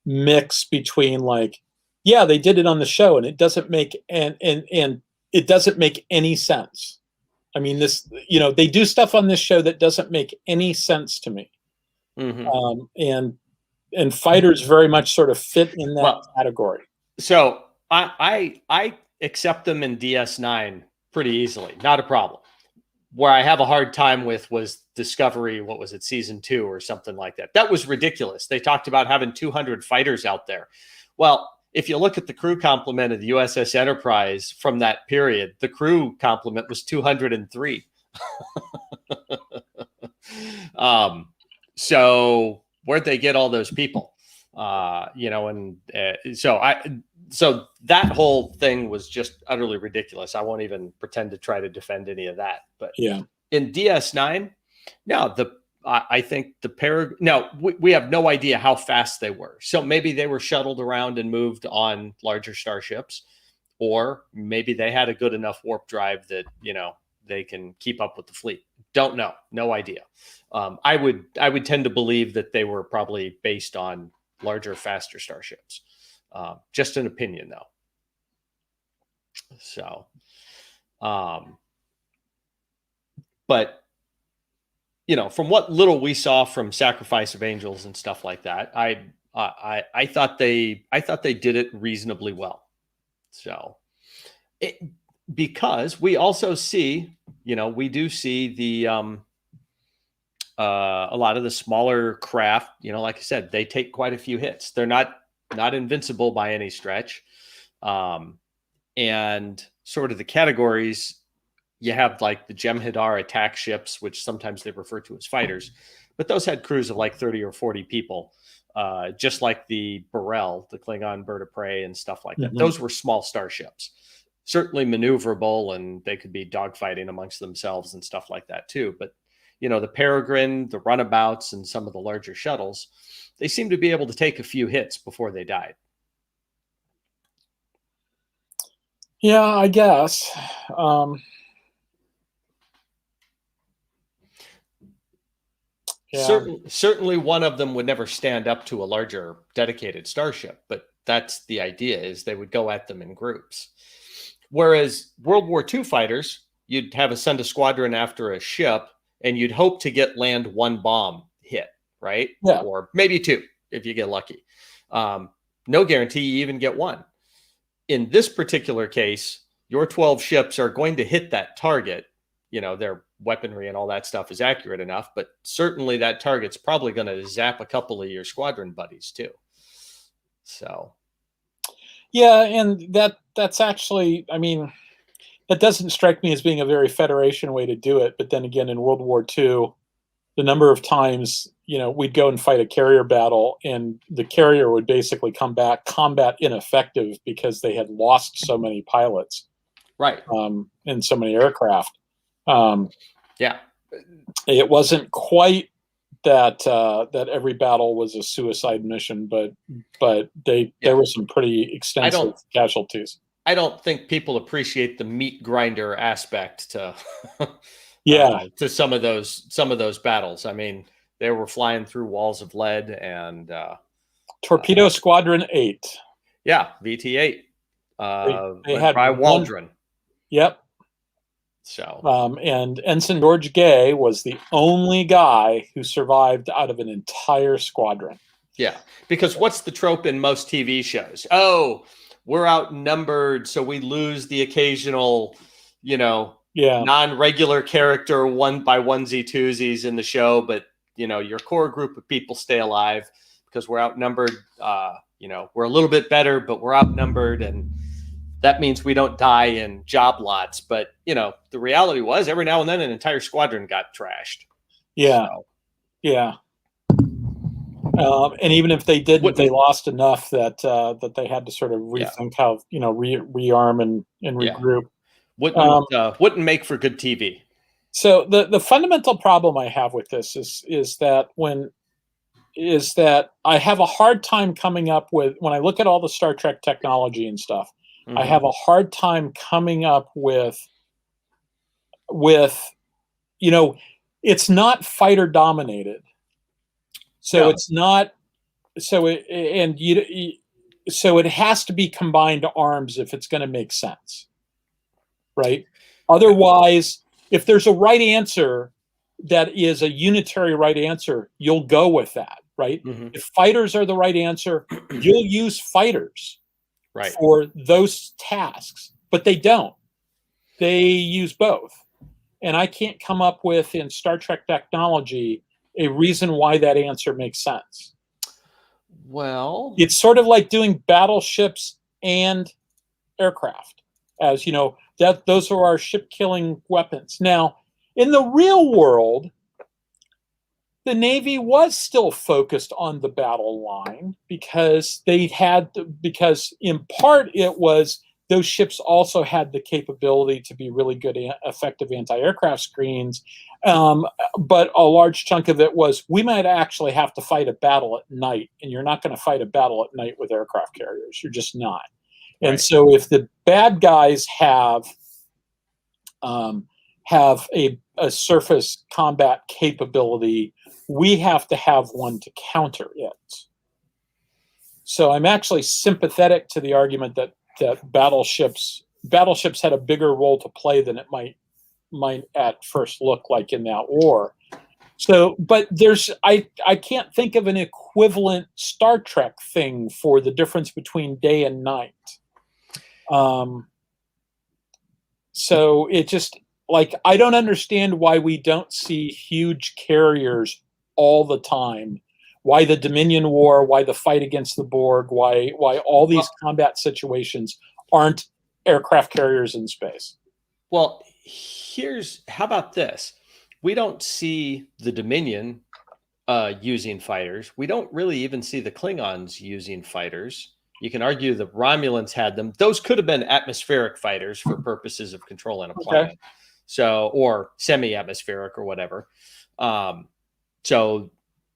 mix between, like, yeah, they did it on the show, and it doesn't make and it doesn't make any sense. I mean, they do stuff on this show that doesn't make any sense to me. Mm-hmm. And fighters very much sort of fit in that category. So I accept them in DS9 pretty easily, not a problem. Where I have a hard time with was Discovery. What was it, season 2 or something like that? That was ridiculous. They talked about having 200 fighters out there. Well, if you look at the crew complement of the USS Enterprise from that period, the crew complement was 203. So where'd they get all those people? So that whole thing was just utterly ridiculous. I won't even pretend to try to defend any of that. But in DS9, no, I think we have no idea how fast they were. So maybe they were shuttled around and moved on larger starships, or maybe they had a good enough warp drive that, they can keep up with the fleet. Don't know. No idea. I would tend to believe that they were probably based on larger, faster starships. Just an opinion, though. So, but from what little we saw from Sacrifice of Angels and stuff like that, I thought they did it reasonably well. So, because we also see, we do see the a lot of the smaller craft, like I said, they take quite a few hits. They're not invincible by any stretch. And sort of the categories, you have like the Jem'Hadar attack ships, which sometimes they refer to as fighters, but those had crews of like 30 or 40 people, just like the Burrell, the Klingon bird of prey and stuff like that. Mm-hmm. Those were small starships, certainly maneuverable, and they could be dogfighting amongst themselves and stuff like that too. But, the Peregrine, the runabouts, and some of the larger shuttles, they seem to be able to take a few hits before they died. Yeah, I guess. Yeah. Certainly one of them would never stand up to a larger dedicated starship, but that's the idea, is they would go at them in groups. Whereas World War II fighters, you'd have a send a squadron after a ship, and you'd hope to land one bomb hit, right? Yeah. Or maybe two if you get lucky. No guarantee you even get one. In this particular case, your 12 ships are going to hit that target. Their weaponry and all that stuff is accurate enough, but certainly that target's probably going to zap a couple of your squadron buddies too. So, yeah, and that's actually, I mean, that doesn't strike me as being a very Federation way to do it. But then again, in World War II, the number of times, we'd go and fight a carrier battle, and the carrier would basically come back combat ineffective because they had lost so many pilots, right, and so many aircraft. Yeah, it wasn't quite that every battle was a suicide mission, but there were some pretty extensive casualties. I don't think people appreciate the meat grinder aspect to to some of those battles. I mean, they were flying through walls of lead and Torpedo Squadron 8. Yeah, VT8. They had Waldron. Yep. So and Ensign George Gay was the only guy who survived out of an entire squadron. Yeah, because what's the trope in most TV shows? Oh, we're outnumbered, so we lose the occasional, non-regular character one by onesie twosies in the show, but your core group of people stay alive because we're outnumbered. We're a little bit better, but we're outnumbered, and that means we don't die in job lots. But the reality was, every now and then, an entire squadron got trashed. Yeah, so. Yeah. And even if they didn't, they lost enough that they had to sort of rethink how rearm and regroup. Wouldn't make for good TV. So the fundamental problem I have with this is that I have a hard time coming up with, when I look at all the Star Trek technology and stuff, mm-hmm. I have a hard time coming up with it's not fighter dominated. So it's not. So it has to be combined arms if it's going to make sense, right? Otherwise, if there's a right answer that is a unitary right answer, you'll go with that, right? Mm-hmm. If fighters are the right answer, you'll use fighters for those tasks, but they don't. They use both, and I can't come up with in Star Trek technology a reason why that answer makes sense. Well, it's sort of like doing battleships and aircraft, as that those are our ship-killing weapons. Now, in the real world, the Navy was still focused on the battle line because in part it was those ships also had the capability to be really good, effective anti-aircraft screens. But a large chunk of it was, we might actually have to fight a battle at night, and you're not going to fight a battle at night with aircraft carriers. You're just not. And so if the bad guys have a surface combat capability, we have to have one to counter it. So I'm actually sympathetic to the argument that battleships had a bigger role to play than it might at first look like in that war. So, but I can't think of an equivalent Star Trek thing for the difference between day and night. So it just, I don't understand why we don't see huge carriers all the time. Why the Dominion War, why the fight against the Borg, why all these combat situations aren't aircraft carriers in space. Well, how about this? We don't see the Dominion using fighters. We don't really even see the Klingons using fighters. You can argue the Romulans had them. Those could have been atmospheric fighters for purposes of controlling a planet. So, or semi-atmospheric or whatever. So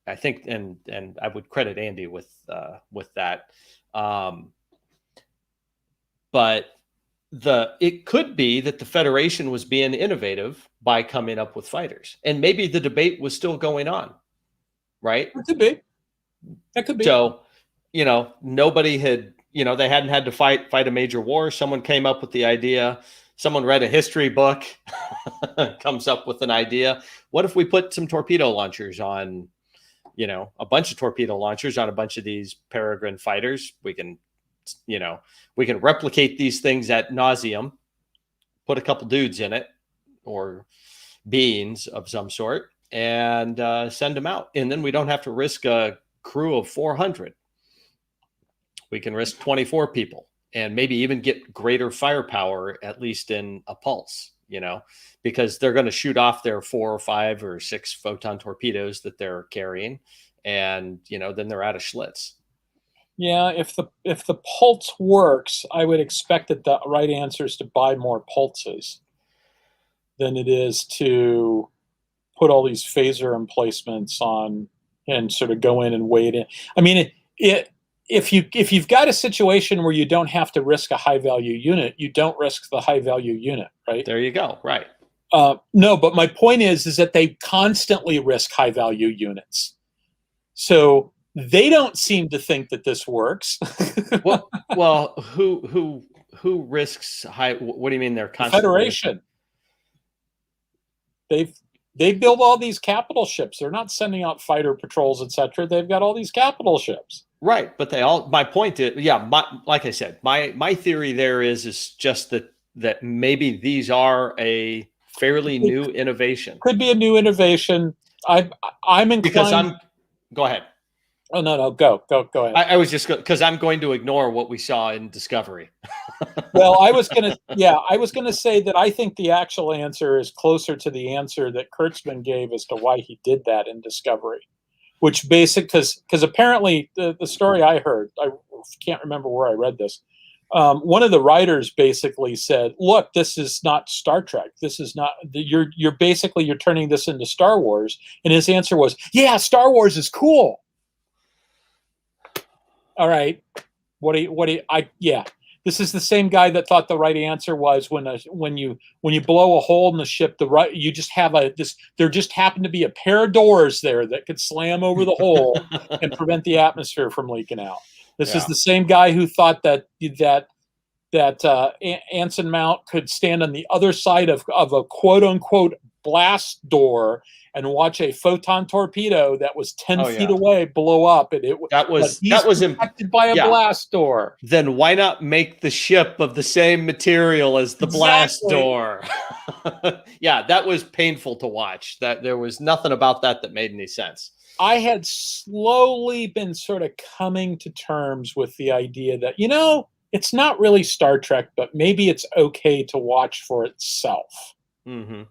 I think, and I would credit Andy with that. But it could be that the Federation was being innovative by coming up with fighters, and maybe the debate was still going on. right? That could be. That could be. So, nobody had, they hadn't had to fight a major war. Someone came up with the idea. Someone read a history book, comes up with an idea. What if we put some torpedo launchers on, a bunch of torpedo launchers on a bunch of these Peregrine fighters? We can replicate these things ad nauseum, put a couple dudes in it or beings of some sort, and send them out. And then we don't have to risk a crew of 400. We can risk 24 people and maybe even get greater firepower, at least in a pulse, because they're going to shoot off their 4 or 5 or 6 photon torpedoes that they're carrying. And, then they're out of Schlitz. Yeah, if the pulse works, I would expect that the right answer is to buy more pulses than it is to put all these phaser emplacements on and sort of go in and wait in. I mean, if you've got a situation where you don't have to risk a high value unit, you don't risk the high value unit, right? There you go. Right. No, but my point is that they constantly risk high value units. So they don't seem to think that this works. well, who risks high? What do you mean they're constantly? Federation. They build all these capital ships. They're not sending out fighter patrols, etc. They've got all these capital ships. Right, but my point is, like I said, my theory there is just that maybe these are a fairly new innovation. Could be a new innovation. I'm inclined because go ahead. Oh no, go ahead. I was just because I'm going to ignore what we saw in Discovery. Well, I was gonna say that I think the actual answer is closer to the answer that Kurtzman gave as to why he did that in Discovery, which because apparently the story I heard, I can't remember where I read this. One of the writers basically said, "Look, this is not Star Trek. This is not you're turning this into Star Wars." And his answer was, "Yeah, Star Wars is cool." All right. This is the same guy that thought the right answer was when you blow a hole in the ship, you just have there just happened to be a pair of doors there that could slam over the hole and prevent the atmosphere from leaking out. This is the same guy who thought that Anson Mount could stand on the other side of a quote unquote blast door and watch a photon torpedo that was 10 feet away blow up, and that was protected by a blast door. Then why not make the ship of the same material as the blast door? That was painful to watch. That there was nothing about that made any sense. I had slowly been sort of coming to terms with the idea that it's not really Star Trek, but maybe it's okay to watch for itself. Mm-hmm.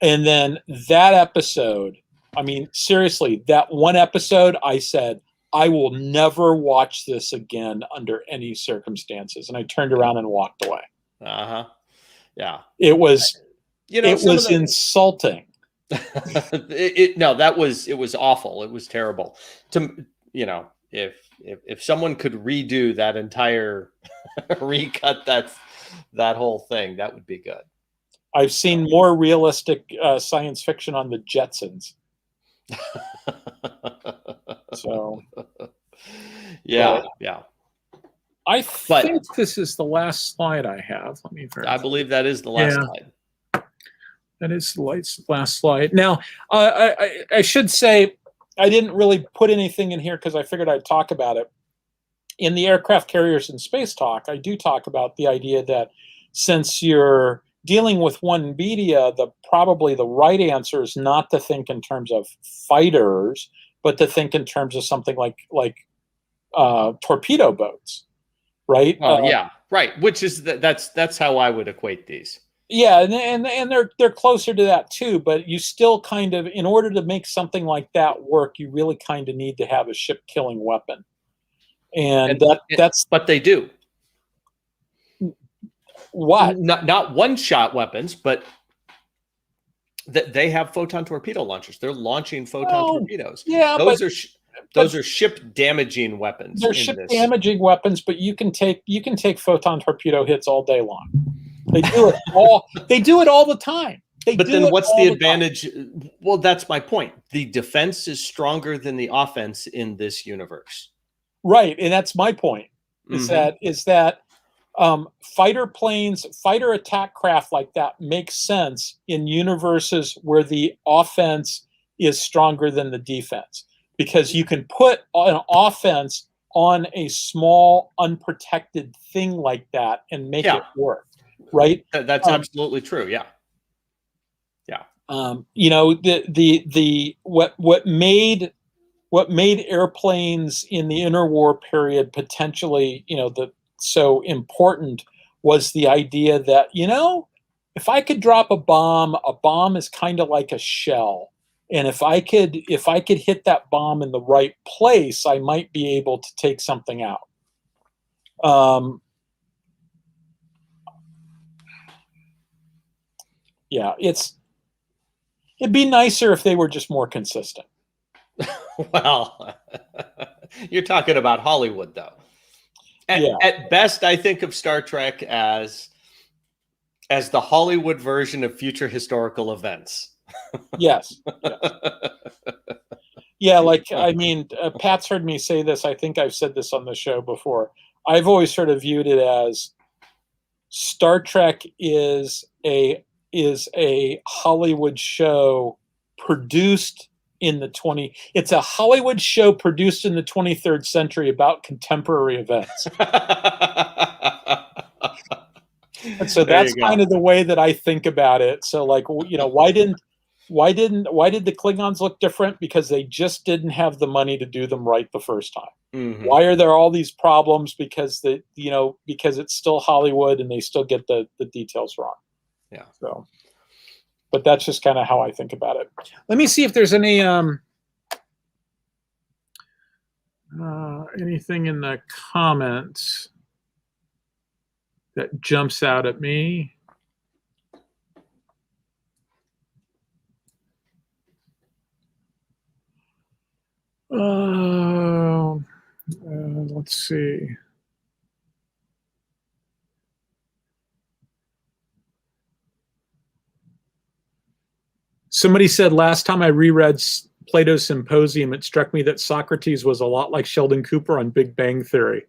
And then that episode, I mean, seriously, that one episode, I said, I will never watch this again under any circumstances. And I turned around and walked away. Uh-huh. Yeah. It was, it was insulting. It was awful. It was terrible. If someone could redo that entire, recut that whole thing, that would be good. I've seen more realistic science fiction on the Jetsons. So, yeah. I think this is the last slide I have. I believe that is the last slide. That is the last slide. Now, I should say I didn't really put anything in here because I figured I'd talk about it. In the Aircraft Carriers in Space Talk, I do talk about the idea that since you're dealing with one media, probably the right answer is not to think in terms of fighters, but to think in terms of something like torpedo boats, right? Right. Which is that's how I would equate these. Yeah, and they're closer to that too. But you still kind of, in order to make something like that work, you really kind of need to have a ship-killing weapon, and that's what they do. What? Not one-shot weapons, but they have photon torpedo launchers. They're launching photon torpedoes. Yeah, those are ship-damaging weapons. They're ship-damaging weapons, but you can take photon torpedo hits all day long. They do it all. They do it all the time. But do then it what's all the time. advantage? Well, that's my point. The defense is stronger than the offense in this universe. Right, and that's my point. Is that fighter planes, fighter attack craft like that makes sense in universes where the offense is stronger than the defense, because you can put an offense on a small unprotected thing like that and make it work, right? That's absolutely true. Yeah. You know, what made airplanes in the interwar period potentially, you know, so important was the idea that, you know, if I could drop a bomb is kind of like a shell. And if I could hit that bomb in the right place, I might be able to take something out. Yeah, it'd be nicer if they were just more consistent. Well, you're talking about Hollywood, though. At best, I think of Star Trek as the Hollywood version of future historical events. Yes. Yeah, like, I mean, Pat's heard me say this. I think I've said this on the show before. I've always sort of viewed it as Star Trek is a Hollywood show produced in the it's a Hollywood show produced in the 23rd century about contemporary events. And so that's kind of the way that I think about it. So, like, you know, why did the Klingons look different? Because they just didn't have the money to do them right the first time. Mm-hmm. Why are there all these problems? Because because it's still Hollywood and they still get the details wrong. Yeah. So, but that's just kind of how I think about it. Let me see if there's any anything in the comments that jumps out at me. Let's see. Somebody said last time I reread Plato's Symposium, it struck me that Socrates was a lot like Sheldon Cooper on Big Bang Theory.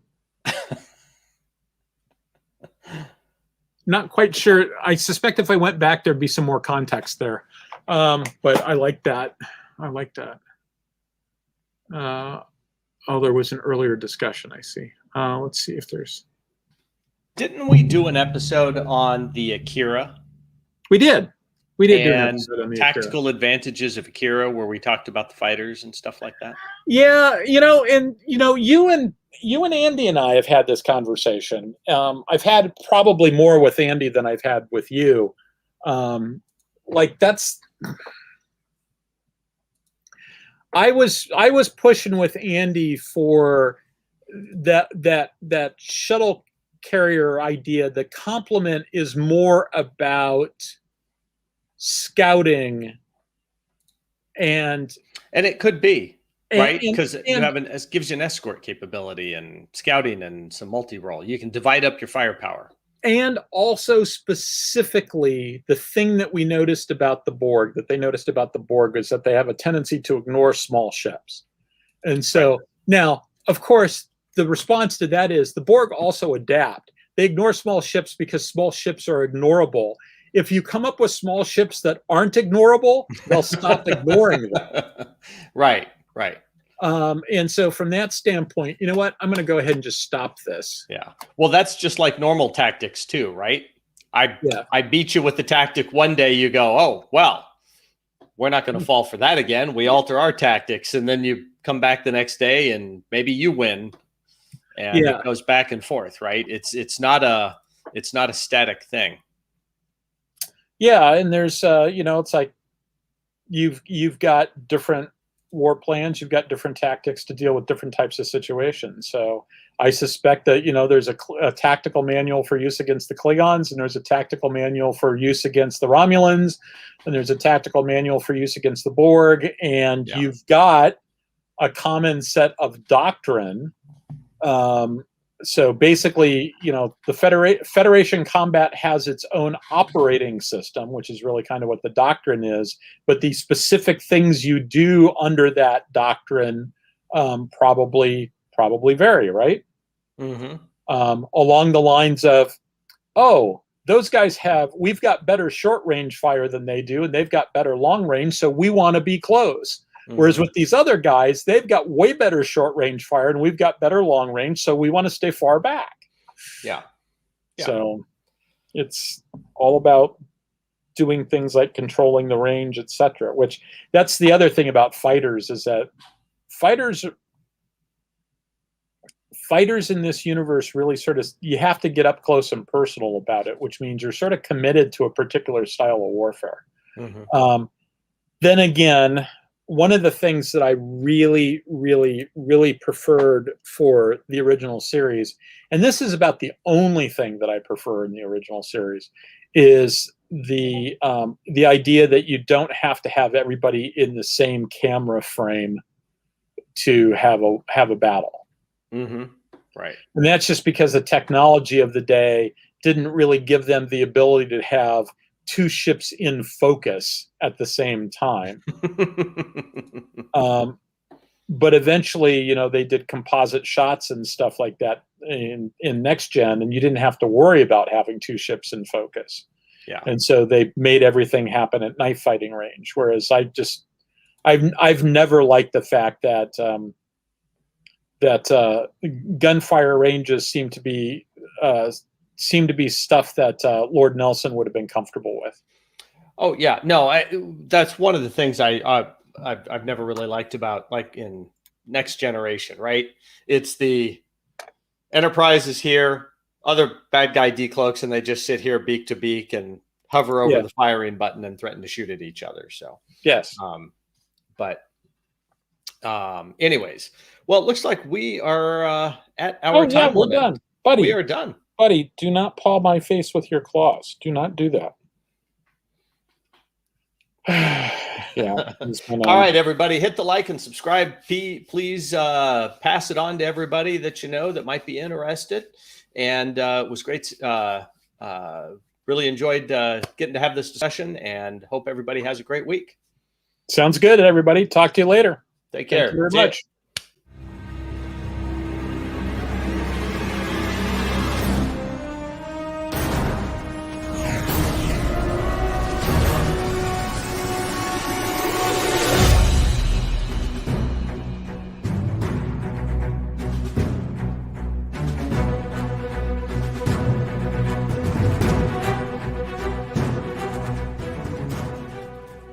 Not quite sure. I suspect if I went back, there'd be some more context there. But I like that. Oh, there was an earlier discussion, I see. Let's see if there's... Didn't we do an episode on the Akira? We did. We did do an And episode on the tactical Akira. advantages of Akira, where we talked about the fighters and stuff like that. Yeah, you and Andy and I have had this conversation. I've had probably more with Andy than I've had with you. Like, that's... I was pushing with Andy for that shuttle carrier idea. The complement is more about scouting, and it could be right, because it gives you an escort capability and scouting and some multi-role. You can divide up your firepower. And also specifically, the thing that we noticed about the Borg, is that they have a tendency to ignore small ships. And so now, of course, the response to that is the Borg also adapt. They ignore small ships because small ships are ignorable. If you come up with small ships that aren't ignorable, they'll stop ignoring them. Right. And so from that standpoint, you know what? I'm going to go ahead and just stop this. Yeah. Well, that's just like normal tactics too, right? I beat you with the tactic one day, you go, oh, well, we're not going to fall for that again. We alter our tactics, and then you come back the next day and maybe you win. And it goes back and forth, right? It's not a static thing. Yeah, and there's it's like you've got different war plans, you've got different tactics to deal with different types of situations. So I suspect that there's a tactical manual for use against the Klingons, and there's a tactical manual for use against the Romulans, and there's a tactical manual for use against the Borg, and you've got a common set of doctrine. so basically, you know, the Federation combat has its own operating system, which is really kind of what the doctrine is. But the specific things you do under that doctrine probably vary, right? Mm-hmm. Along the lines of, oh, those guys we've got better short range fire than they do, and they've got better long range, so we want to be close. Mm-hmm. Whereas with these other guys, they've got way better short range fire, and we've got better long range, so we want to stay far back. Yeah. So it's all about doing things like controlling the range, etc. Which that's the other thing about fighters, is that fighters in this universe really sort of, you have to get up close and personal about it, which means you're sort of committed to a particular style of warfare. Mm-hmm. Then again, one of the things that I really, really, really preferred for the original series, and this is about the only thing that I prefer in the original series, is the idea that you don't have to have everybody in the same camera frame to have a battle. Mm-hmm. Right. And that's just because the technology of the day didn't really give them the ability to have two ships in focus at the same time. But eventually, you know, they did composite shots and stuff like that in Next Gen, and you didn't have to worry about having two ships in focus. Yeah. And so they made everything happen at knife fighting range. Whereas I've never liked the fact that gunfire ranges seem to be stuff that Lord Nelson would have been comfortable with. Oh yeah, no, that's one of the things I've never really liked about, like, in Next Generation, right? It's the Enterprise is here, other bad guy decloaks, and they just sit here beak to beak and hover over the firing button and threaten to shoot at each other. So yes, anyways, well, it looks like we are at our time. Yeah, we're limit. done, buddy. We are done, buddy. Do not paw my face with your claws. Do not do that. Yeah. All right, everybody, hit the like and subscribe. Please pass it on to everybody that you know that might be interested. And it was great. Really enjoyed getting to have this discussion, and hope everybody has a great week. Sounds good, everybody. Talk to you later. Take care. Thank you very much.